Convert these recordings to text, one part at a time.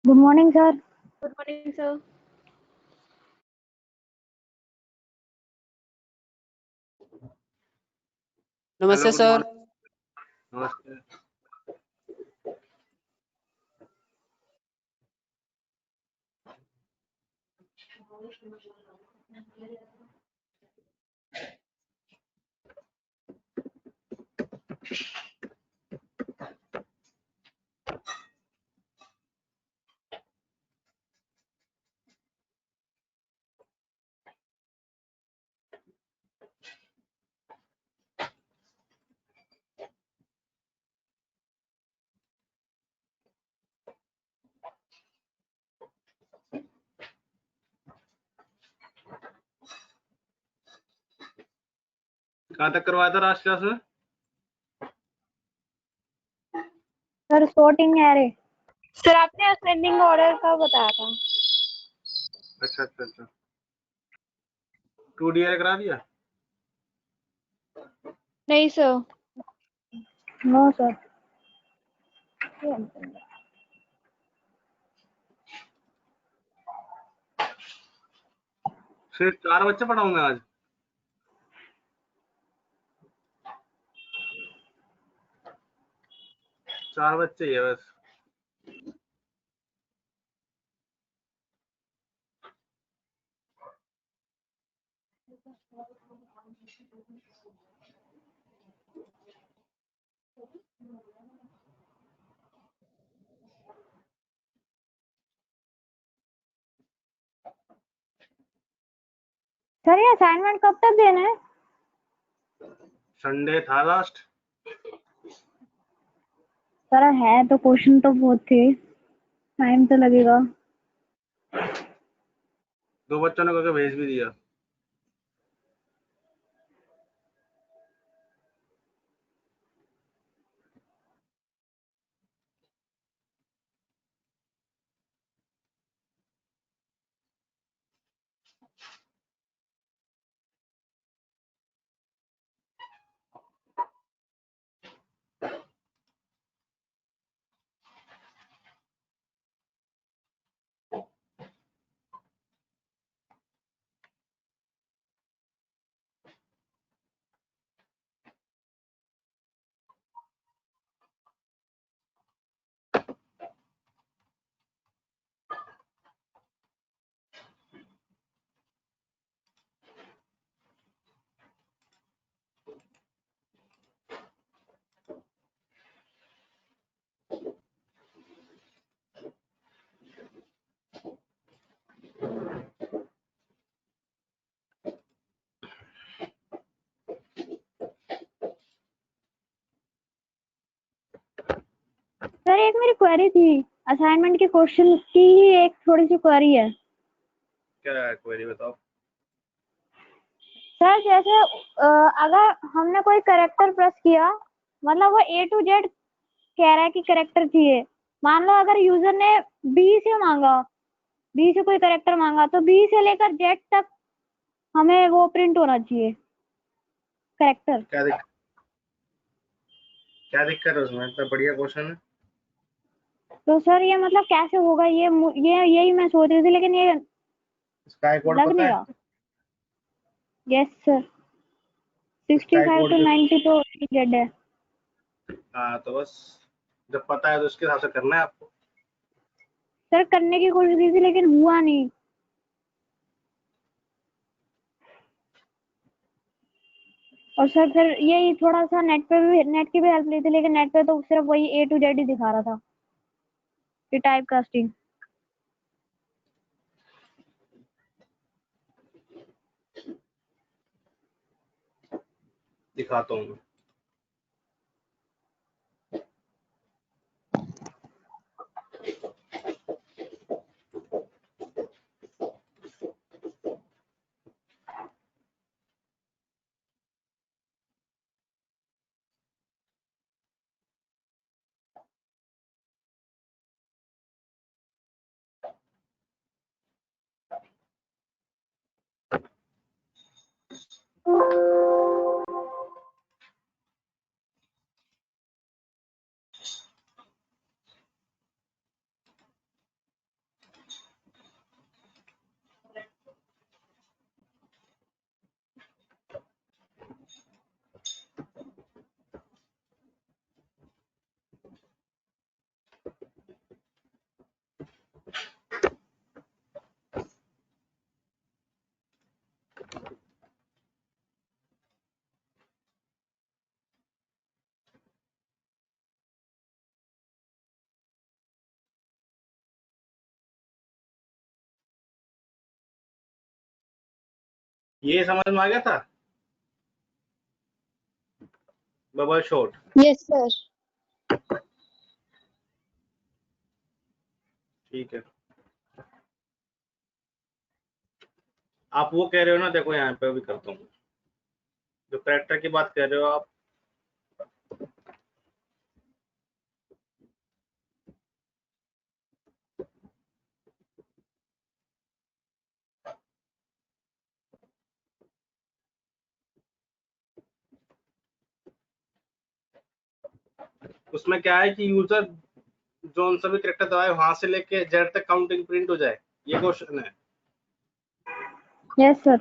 Good morning sir. Good morning sir. नमस्ते sir. नमस्ते। कहाँ तक करवाया था लास्ट क्लास में? Sir sorting array. सर आपने असेंडिंग ऑर्डर का बताया था। अच्छा अच्छा अच्छा। 2D करा दिया? नहीं सर। No sir. सिर्फ 4 बच्चे पढ़ाऊंगा आज? चार बच्चे ही है बस। सर ये असाइनमेंट कब तक देना है? संडे था लास्ट। सर है तो क्वेश्चन तो बहुत थे, टाइम तो लगेगा। 2 बच्चों ने करके भेज भी दिया। सर एक मेरी क्वेरी थी, असाइनमेंट के क्वेश्चन की ही एक थोड़ी सी क्वेरी है। क्या क्वेरी बताओ? सर जैसे अगर हमने कोई करेक्टर प्रेस किया, मतलब वो A to Z कह रहा है कि करेक्टर चाहिए। मान लो अगर यूजर ने बी से मांगा, बी से कोई करेक्टर मांगा, तो बी से लेकर जेड तक हमें वो प्रिंट होना चाहिए करेक्टर। क्या दिक्कत है उसमें? इतना बढ़िया क्वेश्चन है। तो सर ये मतलब कैसे होगा? यही मैं सोच रही थी, लेकिन ये स्काई कोड लग पता नहीं है? रहा। यस सर, 65 कोड to के 90 तो जेड है। हाँ, तो बस जब पता है तो उसके हिसाब से करना है आपको। सर करने की कोशिश की थी लेकिन हुआ नहीं। और सर फिर यही थोड़ा सा नेट की भी हेल्प ली थी, लेकिन नेट पे तो सिर्फ वही A to Z ही दिखा रहा था कि टाइप कास्टिंग। दिखाता हूँ मैं। ये समझ में आ गया था, बबल शॉट। Yes sir. ठीक है, आप वो कह रहे हो ना, देखो यहाँ पे भी करता हूँ, जो करेक्टर की बात कर रहे हो आप, उसमें क्या है कि यूजर जोन सा भी करेक्टर दबाए वहां से लेके जेड तक काउंटिंग प्रिंट हो जाए, ये क्वेश्चन है। Yes sir.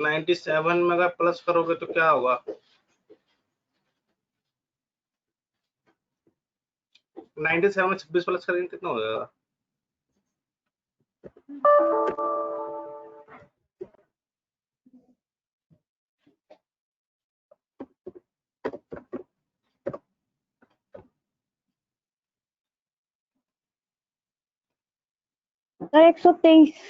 नाइन्टी सेवन में अगर प्लस करोगे तो क्या होगा, 97 में 26 प्लस करेंगे कितना हो जाएगा? सर 123।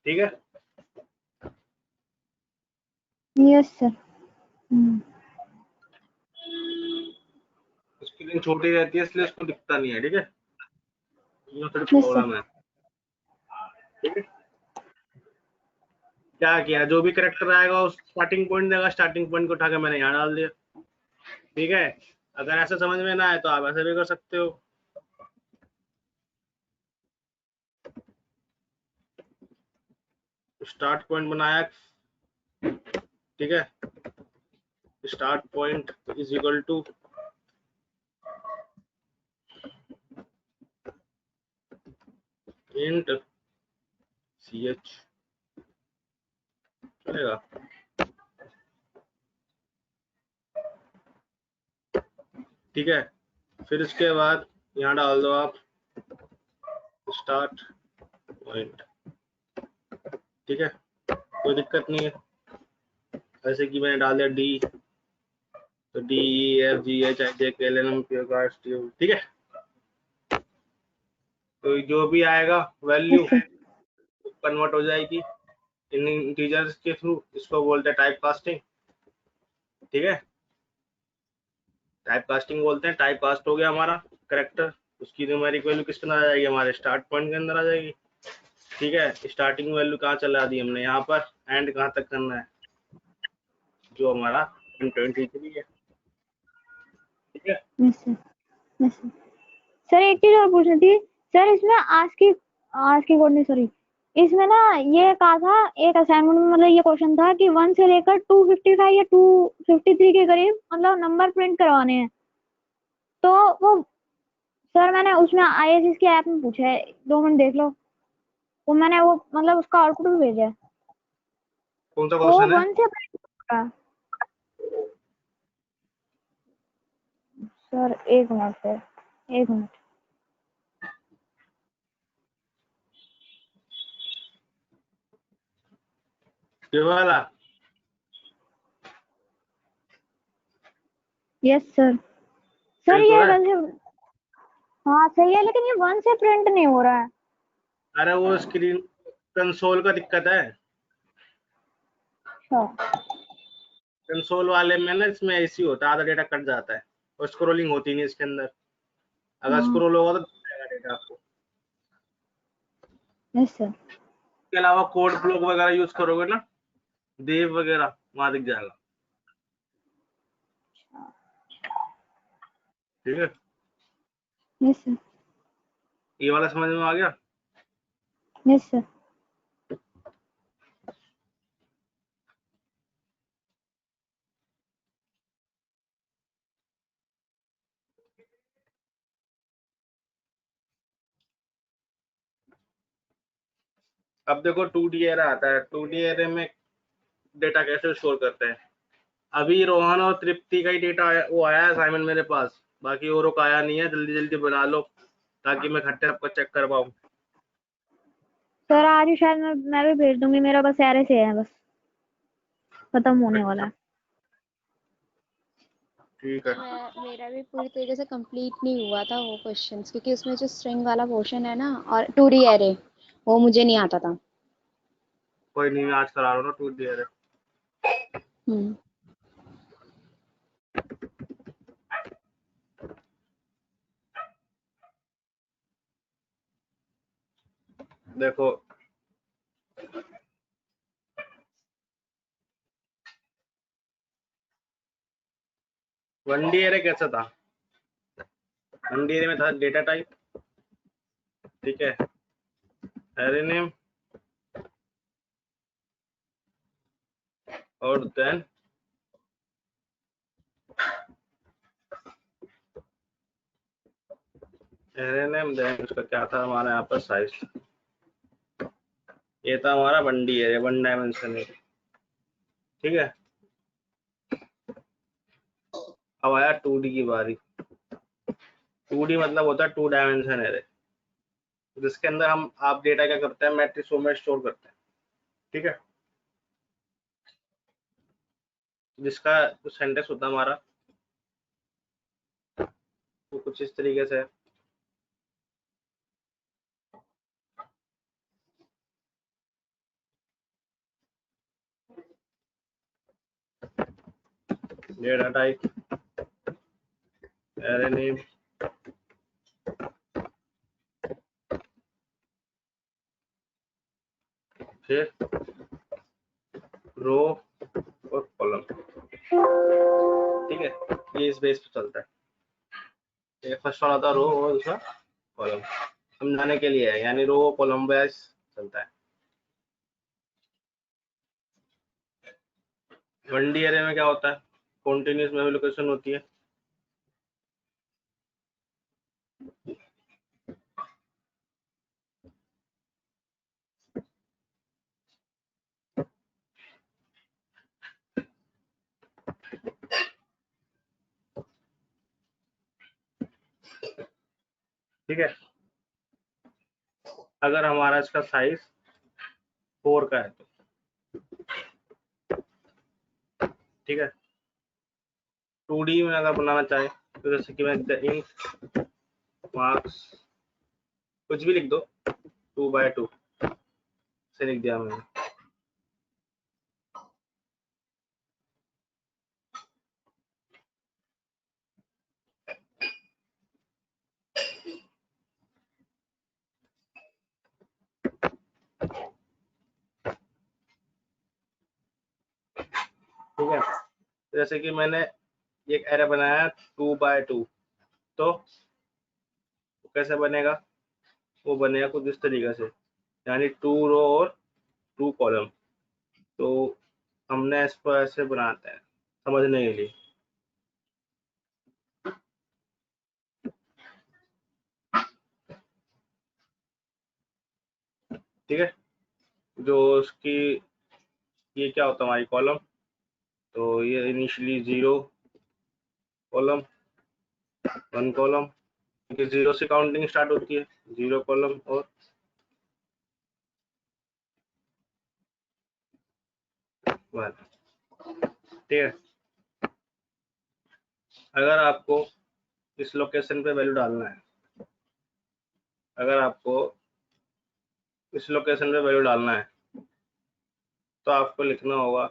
ठीक है, यस सर। स्क्रीन छोटी रहती है इसलिए उसको दिखता नहीं है। ठीक है, ये थोड़ी यस सर। प्रॉब्लम है। ठीक है, क्या किया, जो भी करेक्टर आएगा उस स्टार्टिंग पॉइंट देगा, स्टार्टिंग पॉइंट को उठा के मैंने यहाँ डाल दिया। ठीक है, अगर ऐसे समझ में ना आए तो आप ऐसे भी कर सकते हो। स्टार्ट पॉइंट बनाया, ठीक है, start point is equal to int C H, चलेगा। ठीक है, फिर उसके बाद यहाँ डाल दो आप स्टार्ट पॉइंट। ठीक है, कोई दिक्कत नहीं है। जैसे कि मैंने डाल दिया डी, तो D E F G H I J K L N M P O R S T U. ठीक है, तो जो भी आएगा वैल्यू यस सर। कन्वर्ट हो जाएगी इन इंटीजर्स के थ्रू, इसको बोलते हैं टाइप कास्टिंग। ठीक है, टाइप कास्टिंग बोलते हैं। टाइप कास्ट हो गया हमारा करेक्टर, उसकी न्यूमेरिक वैल्यू किस अंदर आ जाएगी, हमारे स्टार्ट पॉइंट के अंदर आ जाएगी। ठीक है, स्टार्टिंग वैल्यू कहाँ चला दी हमने, यहाँ पर, एंड कहाँ तक करना है, जो हमारा 123 है। ठीक है, yes sir. Yes sir. Sir एक चीज और पूछनी थी। सर इसमें आज की कोड नहीं, सॉरी, इसमें ना ये कहा था एक असाइनमेंट में, मतलब ये क्वेश्चन था कि 1 से लेकर 255 या 253 के करीब मतलब नंबर प्रिंट करवाने हैं। तो वो सर मैंने उसमें आईएसएस की ऐप में पूछा है, 2 मिनट देख लो। वो मैंने वो मतलब उसका आउटपुट भी भेजा है। कौन सा तो क्वेश्चन है? 1 से print होगा। सर एक मिनट सर, एक मिनट। ये वाला? Yes sir. सर सही तो ये है। वैसे हाँ सही है, लेकिन ये 1 से प्रिंट नहीं हो रहा है। अरे वो स्क्रीन कंसोल का दिक्कत है। अच्छा कंसोल वाले में ना इसमें ऐसी होता है, आधा डेटा कट जाता है और स्क्रोलिंग होती नहीं इसके अंदर। अगर हाँ स्क्रोल होगा तो दिख जाएगा डेटा आपको। Yes sir. इसके अलावा कोड ब्लॉक वगैरह यूज करोगे ना, देव वगैरह, वहां दिख जाएगा। ठीक है, यस सर। ये वाला समझ में आ गया। Yes sir. अब देखो 2D एरे आता है, 2D एरे में डेटा कैसे स्टोर करते हैं। अभी रोहन और तृप्ति का ही डेटा आया, वो आया है असाइनमेंट मेरे पास, बाकी औरों का आया नहीं है। जल्दी जल्दी बना लो ताकि मैं इकट्ठे आपको चेक कर पाऊँ। सर आज ही शायद मैं भी भेज दूंगी, मेरा बस एरे से है, बस खत्म होने वाला है। ठीक है। मेरा भी पूरी तरीके से कंप्लीट नहीं हुआ था वो क्वेश्चंस, क्योंकि उसमें जो स्ट्रिंग वाला पोर्शन है ना और 2D एरे, वो मुझे नहीं आता था। कोई नहीं, आज करा लो ना 2D एरे। हम्म। देखो 1D एरे कैसा था। 1D एरे में था डेटा टाइप, ठीक है, एरे नेम और देन एरे नेम, देन उसका क्या था हमारा यहाँ पर साइज। ये था हमारा 1D एरे, 1 डायमेंशन एरे। ठीक है, अब आया 2D की बारी। 2D मतलब होता है 2 डायमेंशन एरे, जिसके अंदर हम आप डेटा क्या करते हैं, मैट्रिक्स फॉर्म में स्टोर करते हैं। ठीक है, जिसका जो सेंटेंस होता है हमारा वो कुछ इस तरीके से है। डेटा टाइप, एरे नेम, फिर रो और कॉलम। ठीक है, ये इस बेस पे चलता है। ये फर्स्ट वाला था रो और दूसरा कॉलम, समझाने के लिए है, यानी रो कॉलम बेस चलता है। 1D एरे में क्या होता है, कॉन्टिन्यूस मेमोरी लोकेशन होती है। ठीक है, अगर हमारा इसका साइज 4 का है तो, ठीक है, 2D में अगर बनाना चाहे तो जैसे कि मैं इंट मार्क्स कुछ भी लिख दो, 2x2 से लिख दिया मैंने। ठीक है, जैसे कि मैंने एक एरे बनाया 2x2, तो कैसे बनेगा, वो बनेगा कुछ इस तरीके से, यानी 2 रो और 2 कॉलम। तो हमने इसको ऐसे बनाते हैं समझने के लिए। ठीक है, जो उसकी ये क्या होता है हमारी कॉलम, तो ये इनिशियली 0 कॉलम 1 कॉलम, क्योंकि 0 से काउंटिंग स्टार्ट होती है, 0 कॉलम और 1। ठीक है, अगर आपको इस लोकेशन पे वैल्यू डालना है, अगर आपको इस लोकेशन पे वैल्यू डालना है, तो आपको लिखना होगा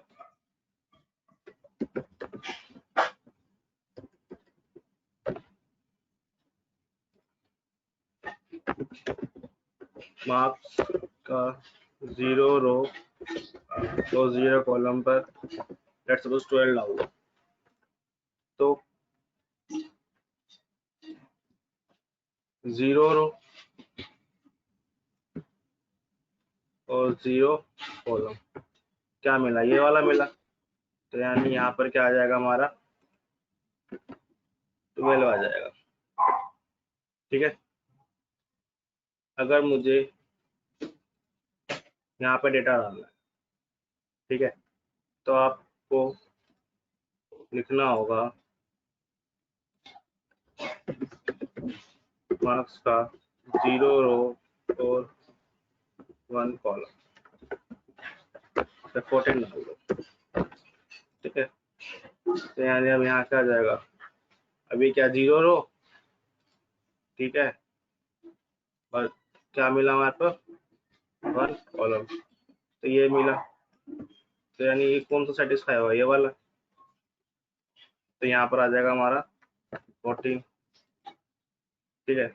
मार्क्स का 0 रो और 0 कॉलम पर लेट्स सपोज 12 डाल दो। तो 0 रो और 0 कॉलम, क्या मिला? ये वाला मिला। तो यानी यहाँ पर क्या आ जाएगा हमारा 12 आ जाएगा। ठीक है, अगर मुझे यहाँ पे डेटा डालना है, ठीक है, तो आपको लिखना होगा मार्क्स का 0 रो और 1 कॉलम, 14 डाल दो। ठीक है, तो यानी अब यहाँ क्या आ जाएगा, अभी क्या 0 रो, ठीक है, और क्या मिला हमारे पास 1 कॉलम, तो ये मिला। तो यानी ये कौन सा सेटिस्फाई हुआ, ये वाला। तो यहाँ पर आ जाएगा हमारा 14। ठीक है,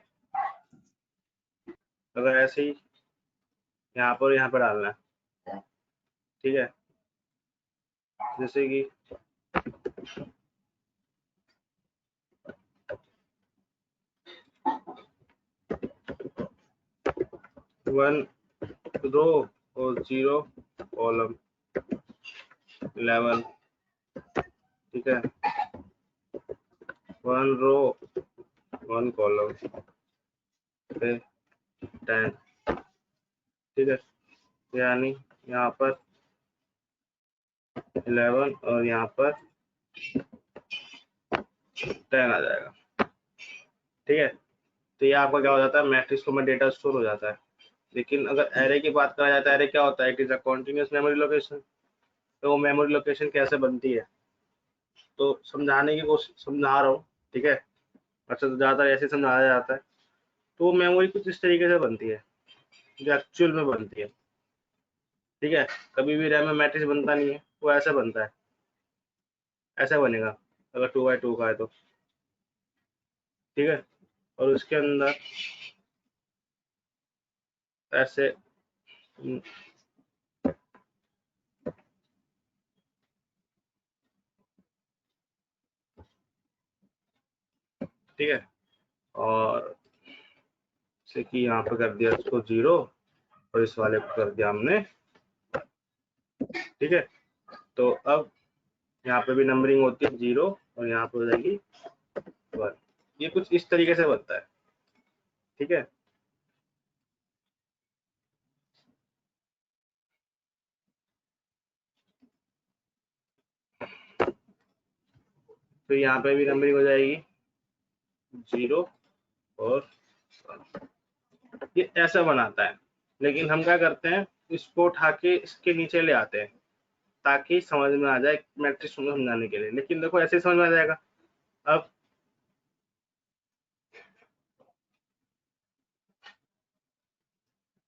अगर ऐसे ही यहाँ पर डालना है, ठीक है, जैसे कि वन रो और 0 कॉलम 11, ठीक है, 1 रो 1 कॉलम 10, ठीक है, यानी यहाँ पर 11 और यहाँ पर 10 आ जाएगा। ठीक है, तो ये आपका क्या हो जाता है, मैट्रिक्स फॉर्म में डेटा स्टोर हो जाता है। लेकिन अगर एरे की बात करा जाता है, एरे क्या होता है, it is a continuous memory location. तो वो मेमोरी लोकेशन कैसे बनती है, तो समझाने की कोशिश समझा रहा हूँ। ठीक है, अच्छा, तो ज़्यादातर ऐसे समझाया जाता है। तो मेमोरी कुछ इस तरीके से बनती है जो एक्चुअल में बनती है। ठीक है, कभी भी रैम में मैट्रिक्स बनता नहीं है, वो ऐसा बनता है, ऐसा बनेगा अगर 2x2 का है तो। ठीक है, और उसके अंदर ऐसे ठीक है, और जैसे कि यहाँ पे कर दिया इसको 0 और इस वाले को कर दिया हमने। ठीक है, तो अब यहाँ पे भी नंबरिंग होती है 0 और यहाँ पे हो जाएगी 1। ये कुछ इस तरीके से बनता है। ठीक है, तो यहाँ पे भी नंबरिंग हो जाएगी 0 और 1। ये ऐसा बनाता है, लेकिन हम क्या करते हैं, इसको उठा के इसके नीचे ले आते हैं ताकि समझ में आ जाए, मैट्रिक्स समझाने के लिए। लेकिन देखो ऐसे समझ में आ जाएगा। अब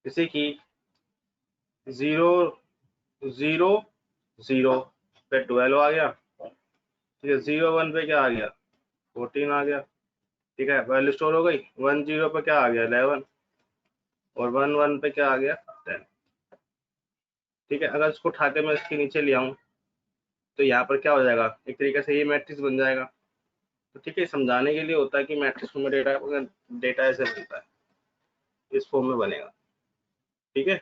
जैसे कि 0 0 0 पे 12 आ गया। ठीक है, 0 1 पे क्या आ गया, 14 आ गया। ठीक है, वैल्यू स्टोर हो गई। 1 0 पे क्या आ गया, 11, और 1 1 पे क्या आ गया, 10। ठीक है, अगर इसको उठा के मैं इसके नीचे ले आऊं तो यहाँ पर क्या हो जाएगा, एक तरीके से ये मैट्रिक्स बन जाएगा। तो ठीक है, समझाने के लिए होता है कि मैट्रिक्स में डेटा डेटा ऐसे बनता है, इस फॉर्म में बनेगा। ठीक है,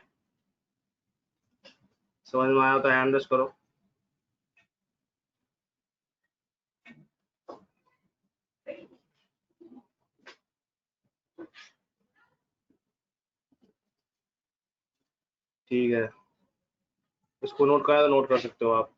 समझ में आया तो हैंड रेस करो। ठीक है, इसको नोट करना है तो नोट कर सकते हो आप।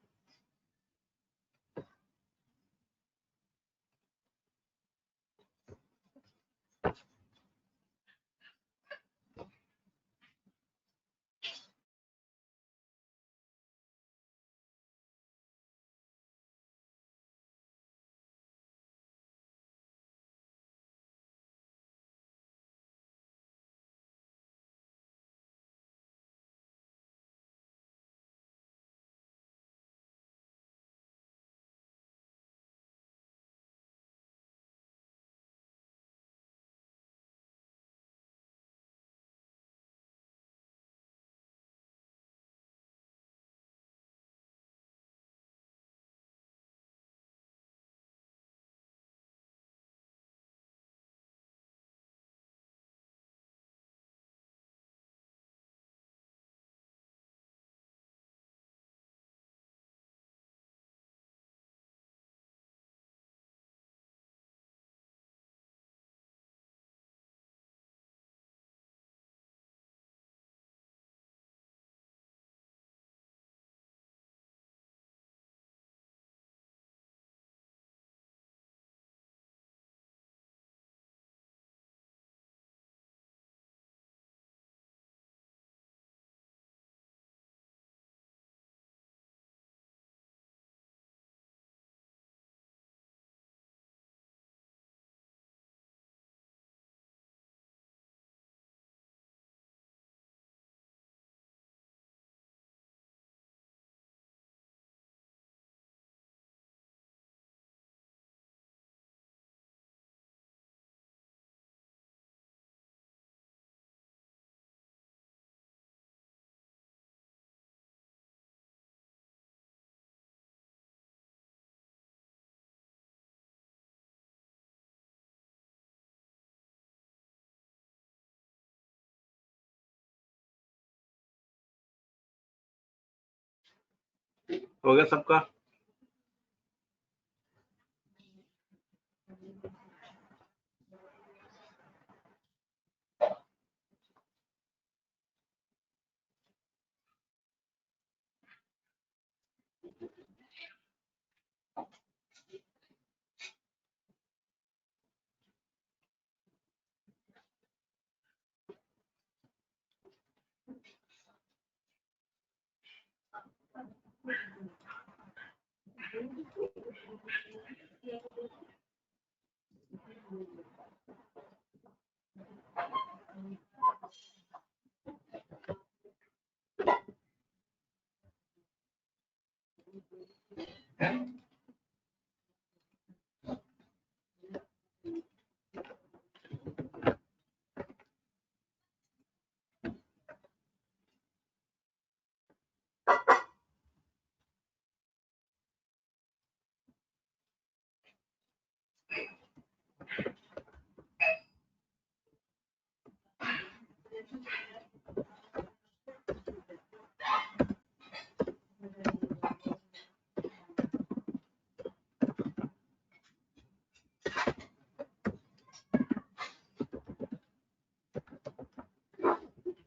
हो गया सबका?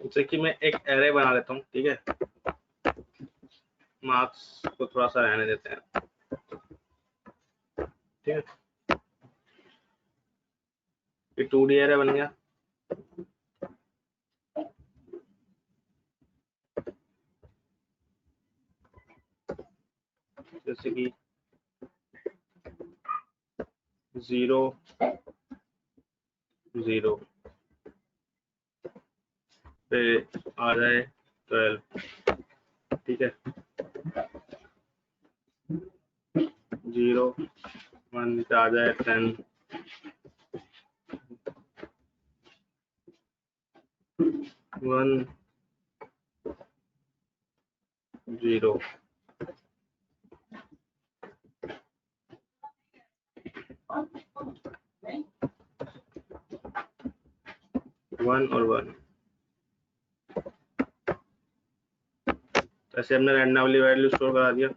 जैसे कि मैं एक एरे बना लेता हूँ, ठीक है, मार्क्स को थोड़ा सा रहने देते हैं, ठीक है। ये 2D एरे बन गया। जैसे कि 0 0 पे आ जाए 12, ठीक है, 0 1 पे आ जाए 10, 1 0 1 और 1। ऐसे हमने रैंडमली वैल्यू स्टोर करा दिया।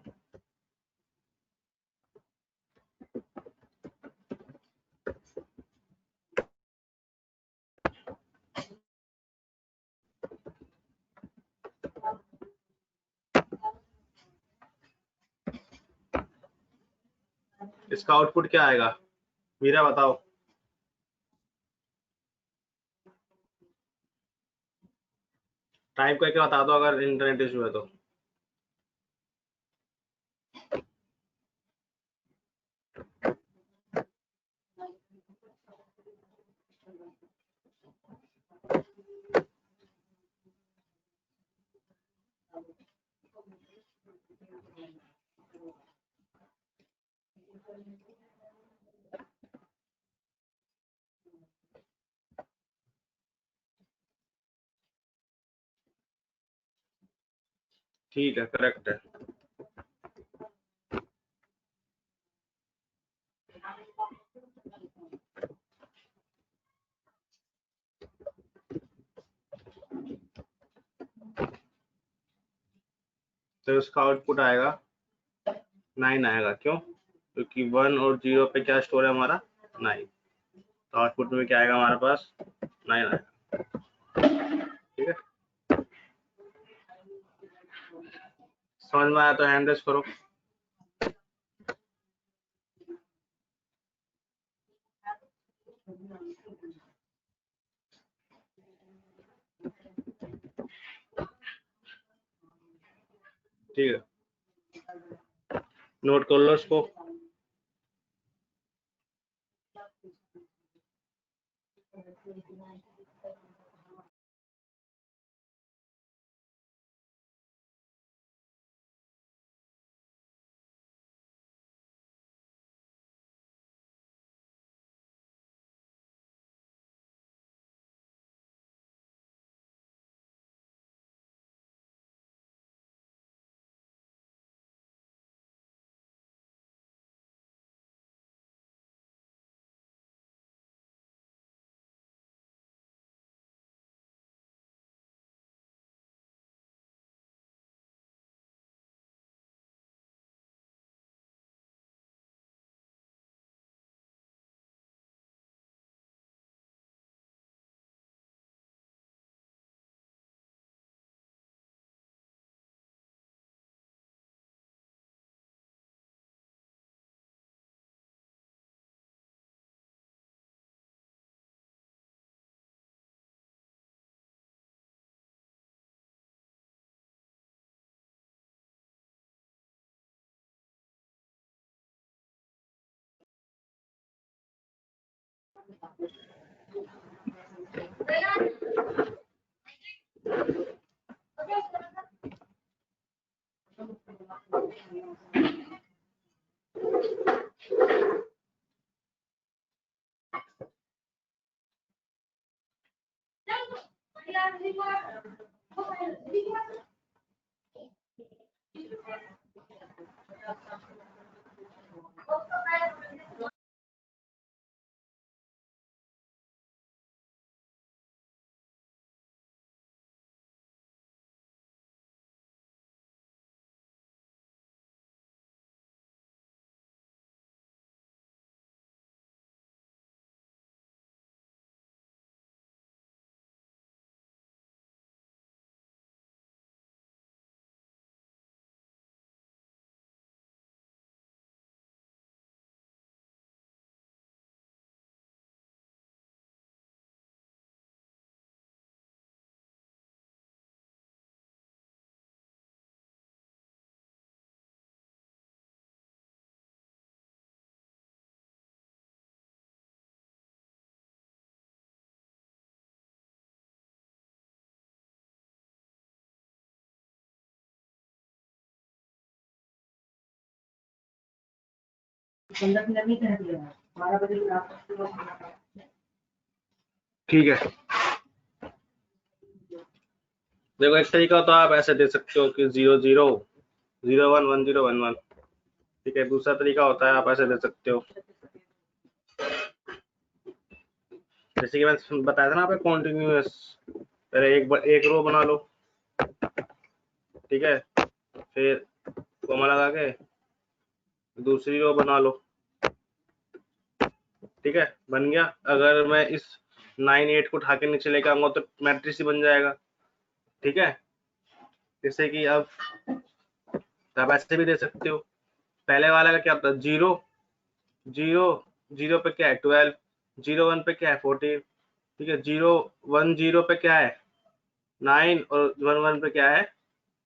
इसका आउटपुट क्या आएगा मीरा, बताओ? टाइप करके बता दो अगर इंटरनेट इशू है तो। ठीक है, करेक्ट है। तो उसका आउटपुट आएगा 9 आएगा। क्यों? क्योंकि 1 और 0 पे क्या स्टोर है हमारा? 9। तो आउटपुट में क्या आएगा हमारे पास? 9 आएगा, ठीक है। समझ में आया तो हैंड रेस करो। ठीक है, नोट कर लो इसको। ठीक है, देखो एक तरीका तो आप ऐसे दे सकते हो कि 0 0 0 1 1 0 1 1, ठीक है। दूसरा तरीका होता है आप ऐसे दे सकते हो, जैसे कि मैं बताया था ना आपको कॉन्टिन्यूअस, पहले एक रो बना लो, ठीक है, फिर कॉमा लगा के दूसरी रो बना लो, ठीक है, बन गया। अगर मैं इस 9 8 को उठा के नीचे लेके आऊंगा तो मैट्रिक्स ही बन जाएगा, ठीक है। जैसे कि अब आप ऐसे भी दे सकते हो, पहले वाला का क्या होता है, 0 0 0 पे क्या है 12, 0 1 पे क्या है 14, ठीक है, 0 1 0 पे क्या है 9 और 1 1 पे क्या है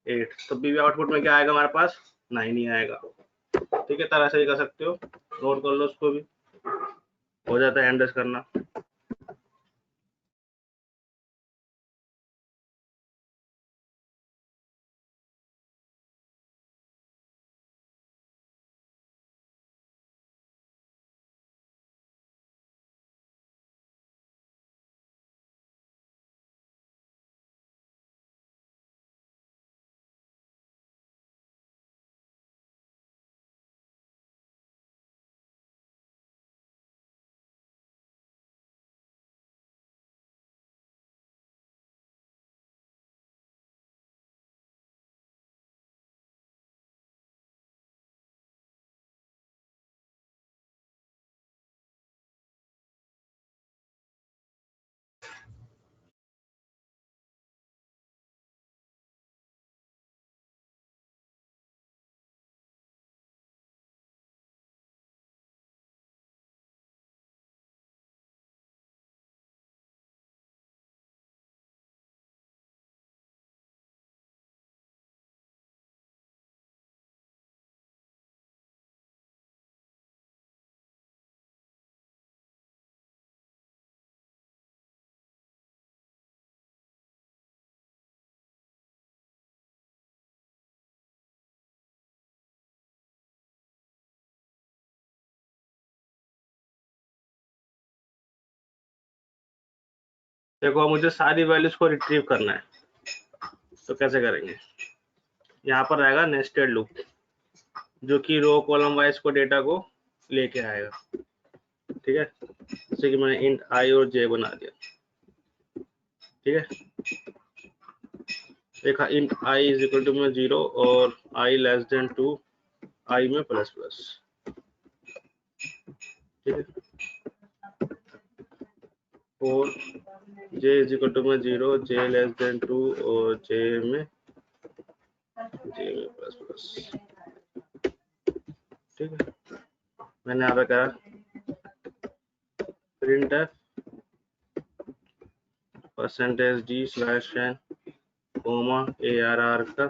8, तो भी आउटपुट में क्या आएगा हमारे पास 9 ही आएगा, ठीक है। तरह से ही कर सकते हो, नोट कर लो उसको भी, हो जाता है हैंडल्स करना। देखो मुझे सारी वैल्यूज को रिट्रीव करना है, तो कैसे करेंगे, यहाँ पर रहेगा नेस्टेड लूप, जो कि रो कॉलम वाइज को डेटा को लेके आएगा, ठीक है। जैसे कि मैंने इंट आई और जे बना दिया, ठीक है, देखा int I is equal to में 0 और आई लेस देन 2, आई में प्लस प्लस, ठीक है, और जे इज इक्वल टू में 0, जे लेस देन 2 और जे में प्लस प्लस, ठीक है। मैंने यहाँ पे कहा print percentage D slash N comma ARR का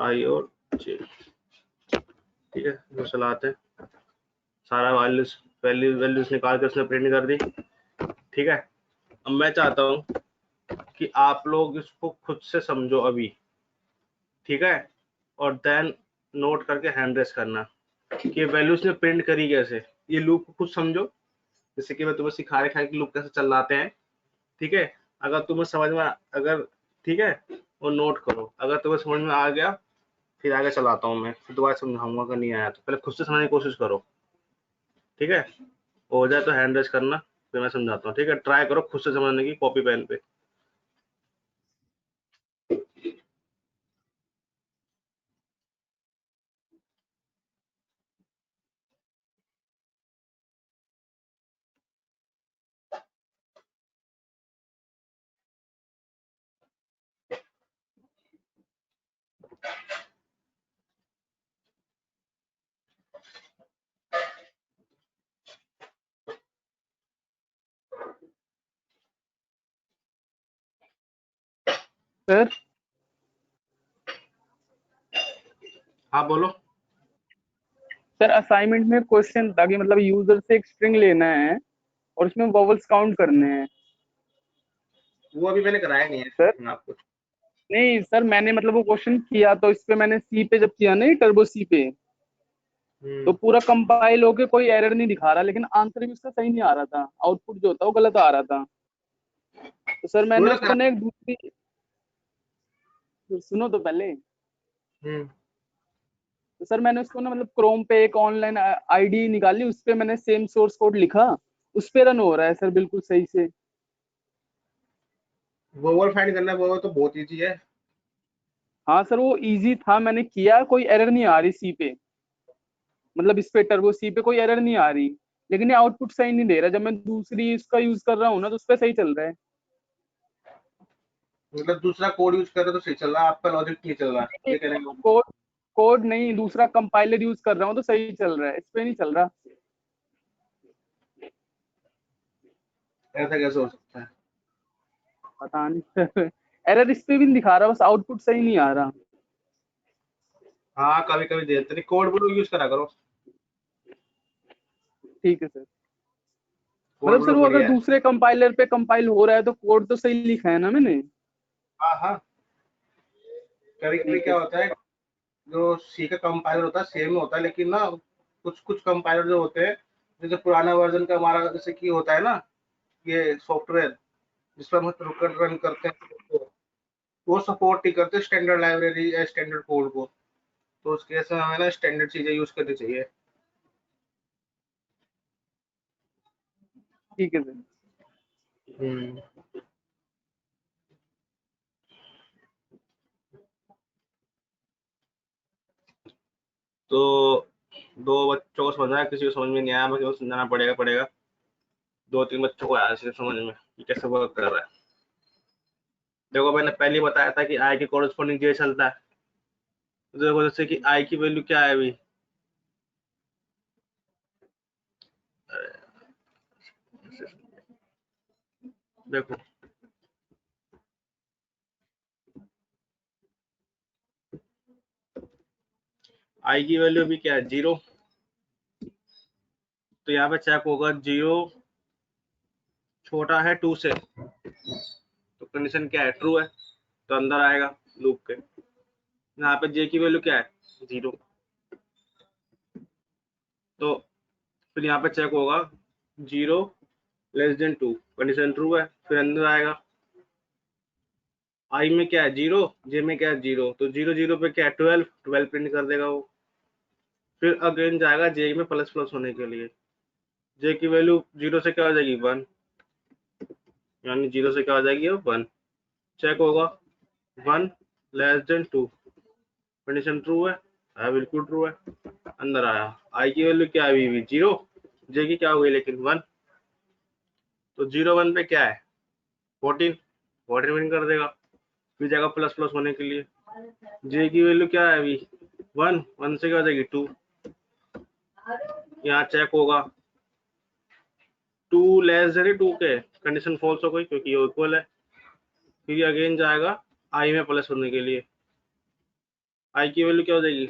आई और जे, ठीक है, तो चलाते हैं, सारा वैल्यूज निकाल के उसने प्रिंट कर दी। ठीक है, अब मैं चाहता हूँ कि आप लोग इसको खुद से समझो अभी, ठीक है, और देन नोट करके हैंड रेस करना कि वैल्यूज ने प्रिंट करी कैसे। ये लूप को खुद समझो, जैसे कि मैं तुम्हें सिखा रखा है कि लूप कैसे चलाते हैं। ठीक है, अगर तुम्हें समझ में अगर ठीक है, वो नोट करो, अगर तुम्हें समझ में आ गया फिर आगे चलाता हूँ मैं, फिर दोबारा समझाऊंगा, अगर नहीं आया तो पहले खुद से समझने की कोशिश करो। ठीक है, हो जाए तो हैंड रेस करना, फिर मैं समझाता हूँ। ठीक है, ट्राई करो खुद से समझने की, कॉपी पेन पे। सर हाँ बोलो। सर असाइनमेंट में क्वेश्चन था कि मतलब यूजर से एक स्ट्रिंग लेना है और उसमें वॉवल्स काउंट करने हैं। वो अभी मैंने कराया नहीं सर है आपको। नहीं सर, मैंने मतलब वो क्वेश्चन किया तो इस पे मैंने सी पे जब किया ना, टर्बो सी पे, तो पूरा कंपाइल होके कोई एरर नहीं दिखा रहा, लेकिन आंसर भी उसका सही नहीं आ रहा था, आउटपुट जो होता है वो गलत आ रहा था। तो सर मैंने पूरा उसको करा। ना एक दूसरी, सुनो तो पहले। हम्म। तो सर मैंने उसको ना मतलब क्रोम पे एक ऑनलाइन आईडी निकाली, उस पे मैंने सेम सोर्स कोड लिखा, उस पे रन हो रहा है सर बिल्कुल सही से। वोवल फाइंड करना है, वो तो बहुत इजी है। हाँ सर वो इजी था, मैंने किया, कोई एरर नहीं आ रही सी पे, मतलब इस पे टर्बो सी पे कोई एरर नहीं आ रही, लेकिन ये आउटपुट सही नहीं दे रहा। जब मैं दूसरी इसका यूज कर रहा हूँ ना तो उस पे सही चल रहा है। मतलब दूसरा कोड यूज कर रहे हो तो सही चल रहा है, आपका लॉजिक नहीं चल रहा, ये कहने का मतलब। कोड कोड नहीं, दूसरा कंपाइलर यूज कर रहा हूँ तो सही चल रहा है, इस पे नहीं चल रहा। ऐसा कैसे हो सकता है? पता नहीं एरर इस पे भी नहीं दिखा रहा, बस आउटपुट सही नहीं आ रहा। हाँ कभी कभी देते नहीं, कोड ब्लू यूज करा करो। ठीक है सर। कोड मतलब सर ब्लू वो अगर बढ़िया है। दूसरे कंपाइलर पे कंपाइल हो रहा है तो कोड तो सही लिखा है ना मैंने। हाँ हाँ, कभी कभी ठीक है क्या सर। होता है, जो सी का कंपाइलर होता है सेम होता है, लेकिन ना कुछ कुछ कंपाइलर जो होते हैं, जैसे पुराना वर्जन का हमारा जैसे कि होता है ना, ये सॉफ्टवेयर जिस पर हम रन करते हैं, तो वो सपोर्ट नहीं करते स्टैंडर्ड लाइब्रेरी या स्टैंडर्ड कोड को। तो उस केस में हमें ना स्टैंडर्ड चीजें यूज करनी चाहिए। ठीक है सर। हम्म। तो दो बच्चों को समझना है, किसी को समझ में नहीं आया, बाकी को समझाना पड़ेगा। दो तीन बच्चों को आया सिर्फ समझ में कि कैसे वर्क कर रहा है। देखो मैंने पहले ही बताया था कि आई के कोरस्पॉन्डिंग ये चलता है। तो देखो जैसे कि आई की वैल्यू क्या है अभी, देखो आई की वैल्यू अभी क्या है, 0। तो यहाँ पे चेक होगा 0 छोटा है 2 से, तो कंडीशन क्या है, ट्रू है, तो अंदर आएगा लूप के। यहाँ पे जे की वैल्यू क्या है, 0, तो फिर यहाँ पे चेक होगा 0 लेस देन 2, कंडीशन ट्रू है, फिर अंदर आएगा। आई में क्या है 0, जे में क्या है 0, तो 0 0 पे क्या है 12 प्रिंट कर देगा वो। फिर अगेन जाएगा जे में प्लस प्लस होने के लिए, जे की वैल्यू 0 से क्या हो जाएगी 1, यानी 0 से क्या हो जाएगी 1। चेक होगा 1 लेस देन 2, कंडीशन ट्रू है, बिल्कुल ट्रू है, अंदर आया। आई की वैल्यू क्या है अभी 0, जे की क्या हो गई लेकिन 1, तो 0 1 पे क्या है 14 प्रिंट कर देगा। फिर जाएगा प्लस प्लस होने के लिए, जे की वैल्यू क्या है अभी 1 1 से क्या हो जाएगी 2, यहाँ चेक होगा 2 लेस देन 2 के, कंडीशन फॉल्स हो गई क्योंकि ये इक्वल है। फिर अगेन जाएगा आई में प्लस होने के लिए, आई की वैल्यू क्या हो जाएगी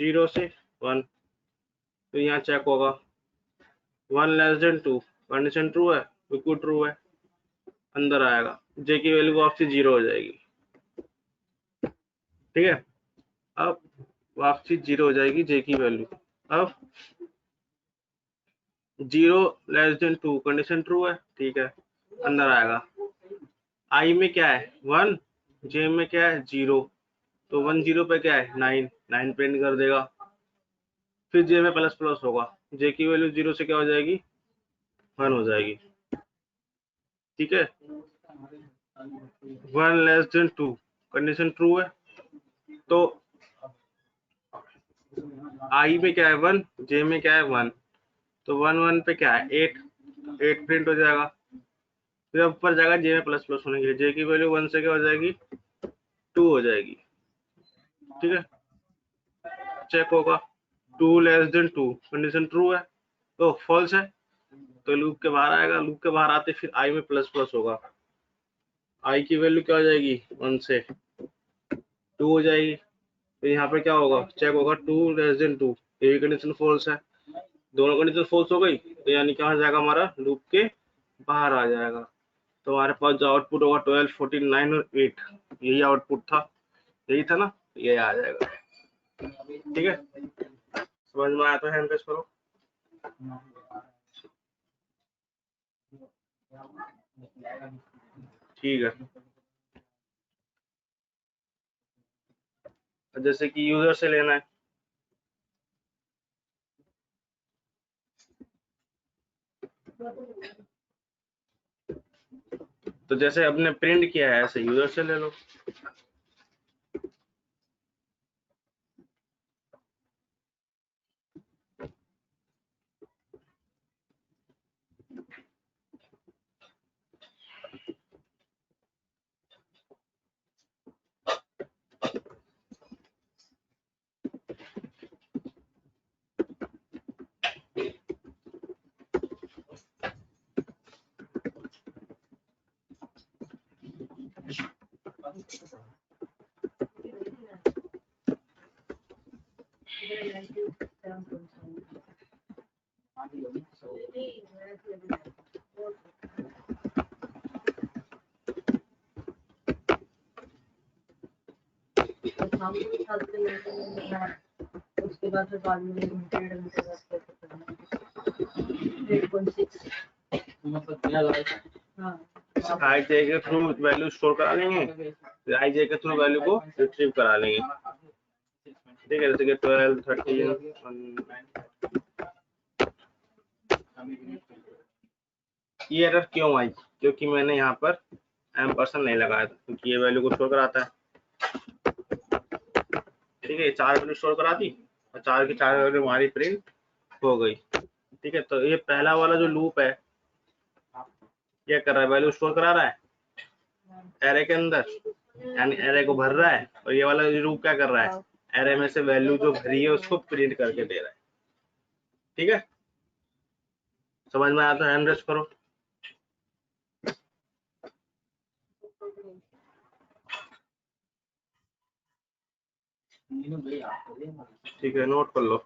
0 से 1, तो यहाँ चेक होगा 1 लेस देन 2, कंडीशन ट्रू है, बिल्कुल ट्रू है, अंदर आएगा, जे की वैल्यू वापसी 0 हो जाएगी। ठीक है, अब वापसी 0 हो जाएगी जे की वैल्यू। अब 0 लेस देन 2, कंडीशन ट्रू है, ठीक है, अंदर आएगा। आई में क्या है 1, जे में क्या है 0, तो 1 0 पे क्या है 9, 9 प्रिंट कर देगा। फिर जे में प्लस प्लस होगा, जे की वैल्यू 0 से क्या हो जाएगी 1 हो जाएगी। ठीक है, 1 लेस देन 2, कंडीशन ट्रू है, तो आई में क्या है 1, जे में क्या है 1, तो 1 1 पे क्या है 8, 8 प्रिंट हो जाएगा। फिर ऊपर जाएगा जे में प्लस प्लस होने के लिए, जे की वैल्यू 1 से क्या हो जाएगी 2 हो जाएगी। ठीक है, चेक होगा 2 लेस देन 2, कंडीशन ट्रू है, तो फॉल्स है, तो लूप के बाहर आएगा। लूप के बाहर आते फिर आई में प्लस प्लस होगा, आई की वैल्यू क्या हो जाएगी 1 से 2 हो जाएगी। तो यहाँ पे क्या होगा चेक होगा 2 लेस देन 2, ये कंडीशन फॉल्स है, दोनों कंडीशन फॉल्स हो गई, तो यानी कहाँ जाएगा हमारा लूप के बाहर आ जाएगा। तो हमारे पास जो आउटपुट होगा 12 14 9 और 8, यही आउटपुट था, यही था ना, ये आ जाएगा। ठीक है, समझ में आया तो हैंड प्रेस करो। ठीक है, जैसे कि यूजर से लेना है, तो जैसे अपने प्रिंट किया है ऐसे यूजर से ले लो। उसके बाद फिर बाद में आई जे के थ्रू वैल्यू स्टोर करा लेंगे, फिर आई जे के थ्रू वैल्यू को रिट्रीव करा लेंगे। ठीक है, जैसे कि 12 13 ये एरर क्यों आई, क्योंकि मैंने यहाँ पर एम्परसेंड नहीं लगाया था, क्योंकि ये वैल्यू को स्टोर कराता है। ठीक है, 4 वैल्यू स्टोर करा दी और 4 की 4 वैल्यू हमारी प्रिंट हो गई। ठीक है, तो ये पहला वाला जो लूप है क्या कर रहा है, वैल्यू स्टोर करा रहा है एरे के अंदर, यानी एरे को भर रहा है, और ये वाला लूप क्या कर रहा है, एरे में से वैल्यू जो भरी है उसको प्रिंट करके दे रहा है। ठीक है, समझ में आया तो हैंड रेस करो। ठीक है, नोट कर लो।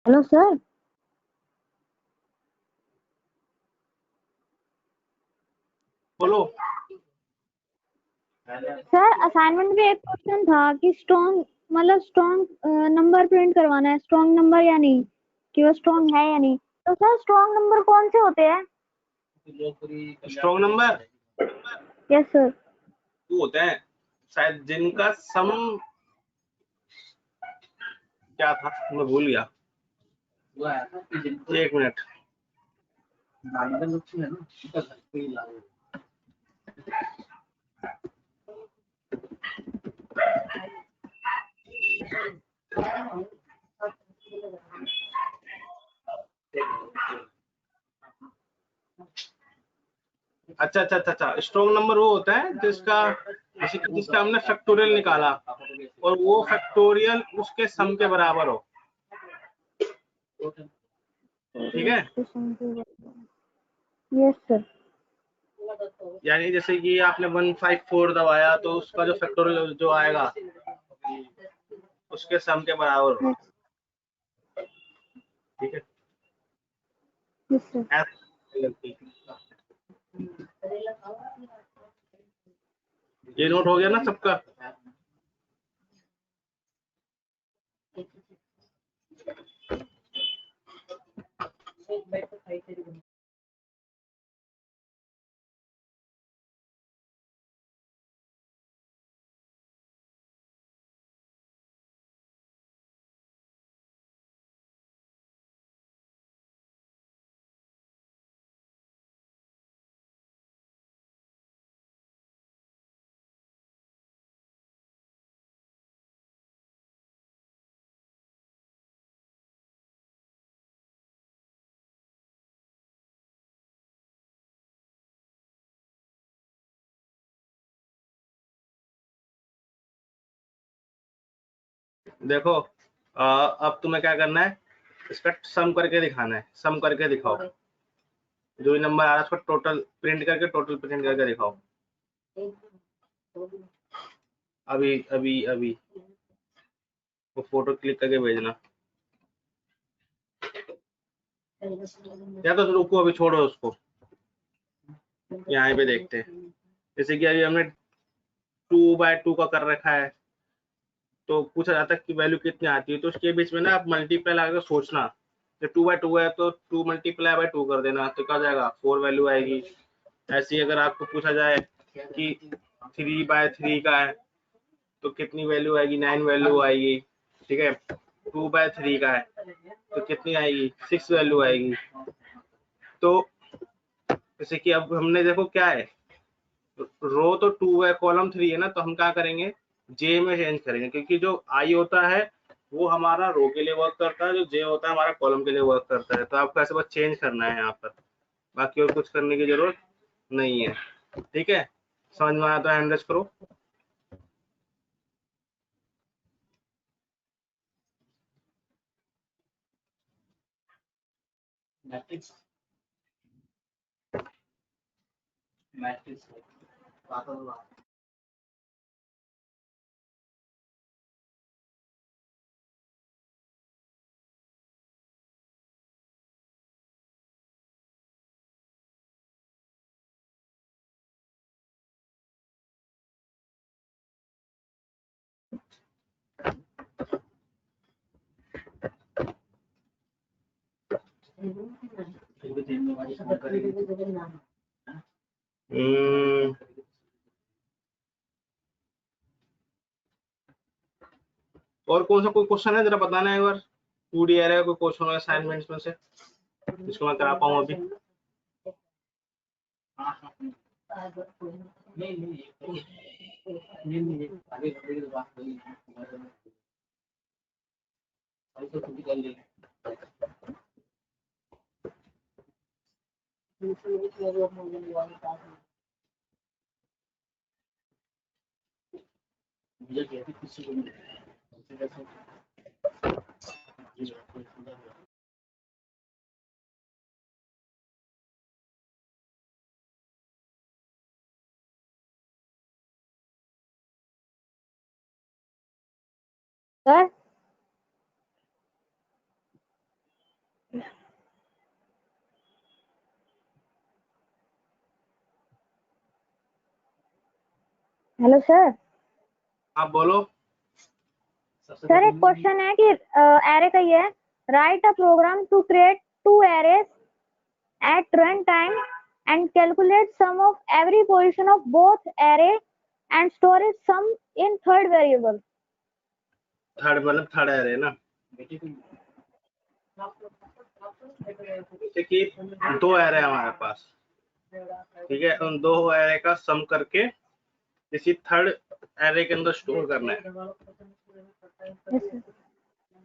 Hello sir. बोलो। सर असाइनमेंट में एक क्वेश्चन था कि स्ट्रॉन्ग मतलब स्ट्रॉन्ग नंबर प्रिंट करवाना है, स्ट्रॉन्ग नंबर या नहीं, कि वो स्ट्रॉन्ग है या नहीं। तो सर स्ट्रॉन्ग नंबर कौन से होते हैं? Strong number yes sir. वो होते हैं शायद जिनका सम क्या था, मैं भूल गया, एक मिनट। अच्छा अच्छा अच्छा अच्छा, स्ट्रॉन्ग नंबर वो होता है जिसका हमने फैक्टोरियल निकाला और वो फैक्टोरियल उसके सम के बराबर हो। ठीक है, यस सर। यानी जैसे कि आपने 154 दबाया तो उसका जो फैक्टोरियल जो आएगा उसके सम के बराबर हो। ठीक है, यस सर। ये नोट हो गया ना सबका? देखो अब तुम्हें क्या करना है, इसका सम करके दिखाना है। सम करके दिखाओ, जो भी नंबर आ रहा है उसको टोटल प्रिंट करके दिखाओ। अभी अभी अभी वो फोटो क्लिक करके भेजना, या तो रुको अभी छोड़ो उसको, यहाँ पे देखते हैं। जैसे कि अभी हमने 2/2 का कर रखा है, तो पूछा जाता है कि वैल्यू कितनी आती है, तो उसके बीच में ना आप मल्टीप्लाई लगा के सोचना। जो 2/2 है तो 2 मल्टीप्लाई बाय 2 कर देना, तो क्या हो जाएगा, 4 वैल्यू आएगी। ऐसे ही अगर आपको पूछा जाए कि 3/3 का है तो कितनी वैल्यू आएगी, 9 वैल्यू आएगी। ठीक है, 2/3 का है तो कितनी आएगी, 6 वैल्यू आएगी। तो जैसे कि अब हमने देखो क्या है, रो तो 2 है, कॉलम 3 है ना, तो हम क्या करेंगे, जे में चेंज करेंगे, क्योंकि जो आई होता है वो हमारा रो के लिए वर्क करता है, जो जे होता है हमारा कॉलम के लिए वर्क करता है। तो आपको ऐसे बस चेंज करना है यहाँ पर, बाकी और कुछ करने की जरूरत नहीं है। ठीक है, समझ में आया तो हैंड रेज करो। और कौन सा कोई क्वेश्चन है, जरा बताना है एक बार। 2D एरे का कोई क्वेश्चन है असाइनमेंट्स में से जिसको मैं करा पाऊँ अभी? Sir hello sir. आप बोलो। सर एक क्वेश्चन है कि एरे का ये है, write a program to create 2 arrays at runtime and calculate sum of every position of both array and store its sum in third variable. Third मतलब third array ना। जैसे कि 2 एरे हमारे पास, ठीक है, उन 2 एरे का सम करके किसी थर्ड एरे के अंदर स्टोर करना है।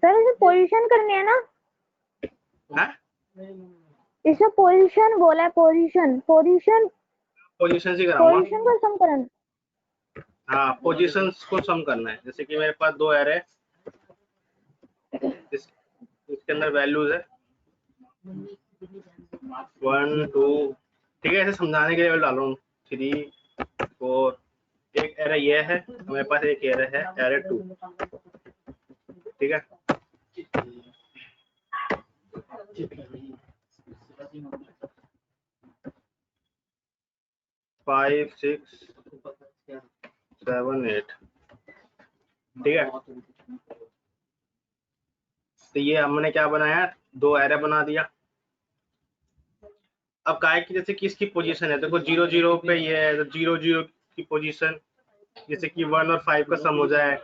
सर इसे पोजीशन करनी है ना? हाँ? इसे पोजीशन बोला है, पोजीशन पोजीशन पोजीशन से कराऊंगा। पोजीशन को सम करना। हाँ, पोजीशंस को सम करना है। जैसे कि मेरे पास 2 एरे, इसके अंदर वैल्यूज है 1 2, ठीक है, ऐसे समझाने के लिए मैं डाल रहा हूँ 3 4। एक एरे ये है, मेरे पास एक एरे है एरे 2, ठीक है। 5 6 7 8, ठीक है। तो ये हमने क्या बनाया, 2 एरे बना दिया। अब काय की जैसे कि इसकी पोजीशन है, देखो 0 0 पे ये है, तो 0 0 की पोजीशन, जैसे कि 1 और 5 का सम हो जाए,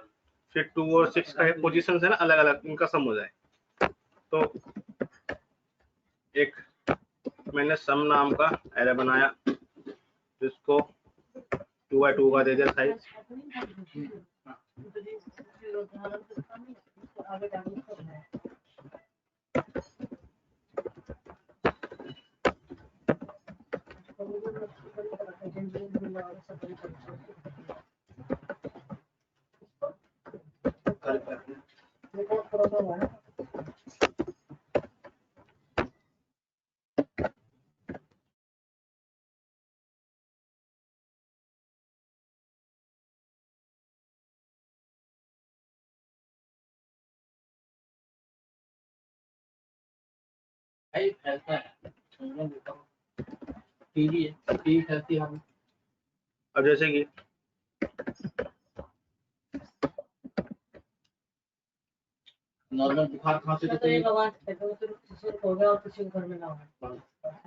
फिर 2 और 6 का पोजीशन है ना अलग अलग, इनका सम हो जाए। तो एक मैंने सम नाम का एरे बनाया, जिसको 2x2 का दे दिया साइज। अब जैसे कि नॉर्मल बुखार खांसी तो ये भगवान हो गया और किसी को घर में ना हो।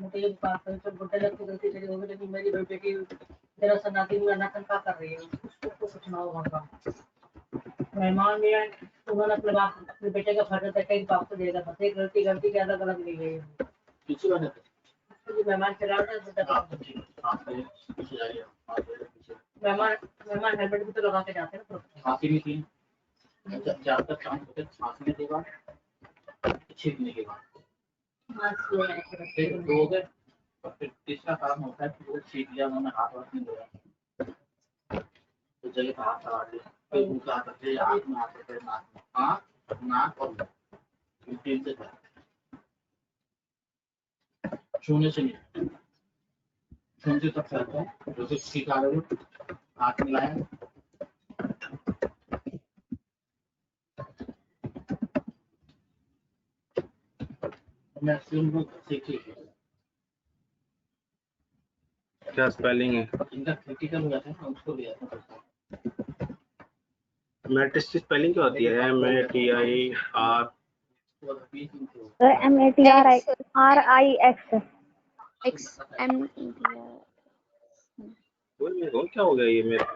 मुझे ये बात है तो गुड्डे लग के गलती से हो गई, लेकिन मेरी बेटी तेरा सनाती में नाटन का कर रही है, उसको कुछ ना हो वहाँ। मेहमान भी है, उन्होंने अपने बाप अपने बेटे का फर्ज तय कई बाप को देगा, बस एक गलती के अलग अलग ली गई है। किसी वजह से मेहमान चला रहा है, मेहमान हेलमेट भी तो लगा के जाते हैं ना, खांसी भी थी ज्यादातर काम होते खांसने के बाद, छींकने के बाद फिर दो गए, और फिर तीसरा काम होता है कि वो छींक लिया, उन्होंने हाथ वाथ नहीं धोया तो जगह पर हाथ लगा दिया, फिर मुंह हाथ रखे, आँख में हाथ रखे, नाक और मुंह तीन से छूने से नहीं, छूने तक फैलता है, जैसे छींक आ रहे हो हाथ मिलाया, क्या स्पेलिंग है, इनका क्रिटिकल हो जाता है ना, उसको लिया था। मैट्रिक्स की स्पेलिंग क्या होती है, MATIR MATRIX XMEDR। क्या हो गया ये मेरे को?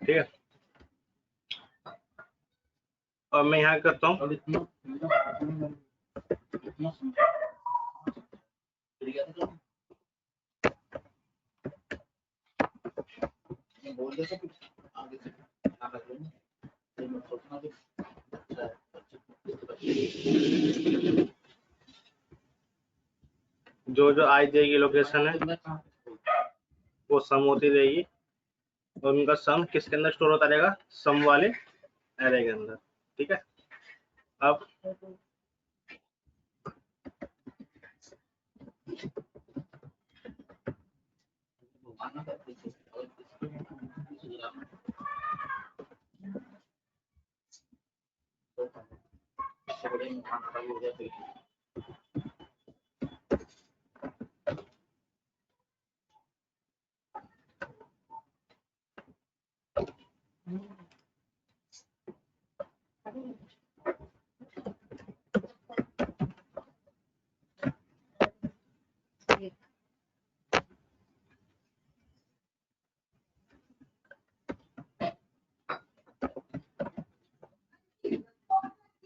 ठीक है, और मैं यहाँ करता हूँ, जो जो आई जाएगी लोकेशन है वो सम होती रहेगी, और उनका सम किसके अंदर स्टोर होता रहेगा, सम वाले एरे के अंदर, ठीक है। अब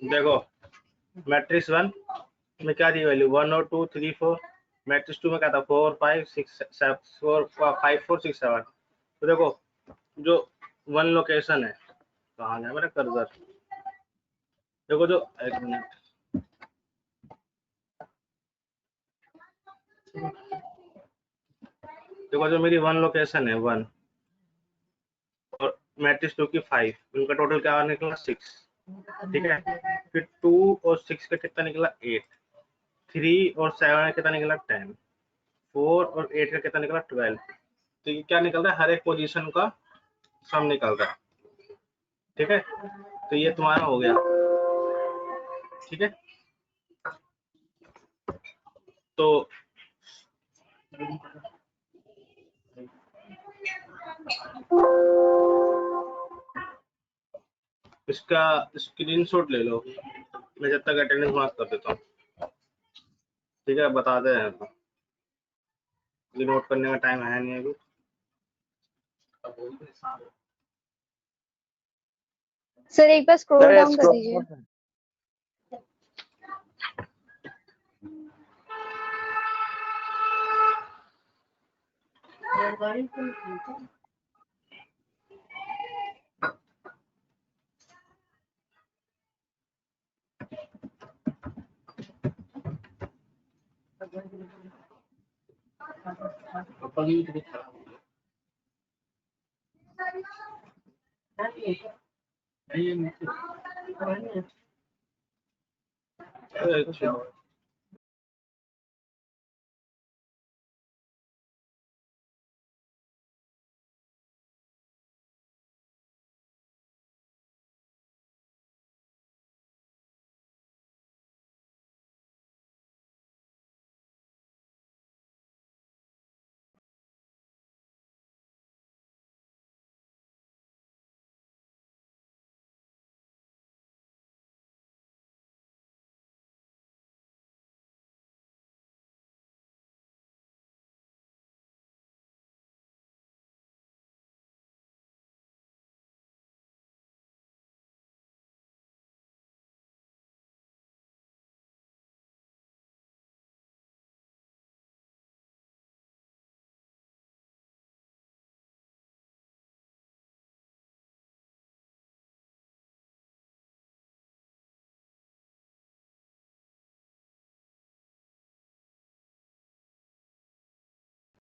देखो मैट्रिक्स 1 में क्या दी वैल्यू 1 और 2 3 4, मैट्रिक्स 2 में क्या था 4 5 6 7 4 5 4 6 7। तो देखो जो 1 लोकेशन है, कहाँ गया मेरा कर्सर, देखो जो एक मिनट, देखो जो मेरी 1 लोकेशन है 1 और मैट्रिक्स 2 की 5, उनका टोटल क्या निकला 6, ठीक है। फिर 2 और 6 का कितना निकला 8, 3 और 7 का कितना निकला 10, 4 और 8 का कितना निकला 12। तो ये क्या निकल रहा है, हर एक पोजीशन का सम निकल रहा है, ठीक है। तो ये तुम्हारा हो गया, ठीक है। तो इसका स्क्रीनशॉट ले लो, मैं जब तक अटेंडेंस मार्क कर देता हूँ, ठीक है। बता दे हैं तो नोट करने का टाइम है नहीं अभी। सर एक बार स्क्रॉल डाउन कर दीजिए। अच्छा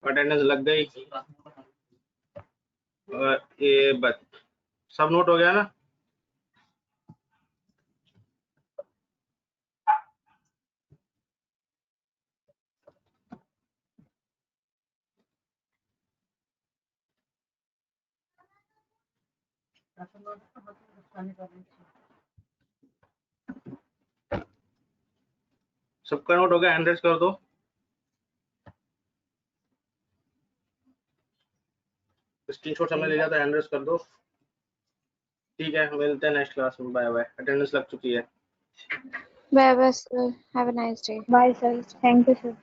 अटेंडेंस लग गई, ये बस सब नोट हो गया ना। सबका नोट हो गया, हैंड रेज कर दो। स्क्रीनशॉट हमने ले लिया था, हैंड रेज कर दो। ठीक है, मिलते हैं नेक्स्ट क्लास में। बाय बाय, अटेंडेंस लग चुकी है। Bye bye sir, have a nice day. Bye sir, thank you sir.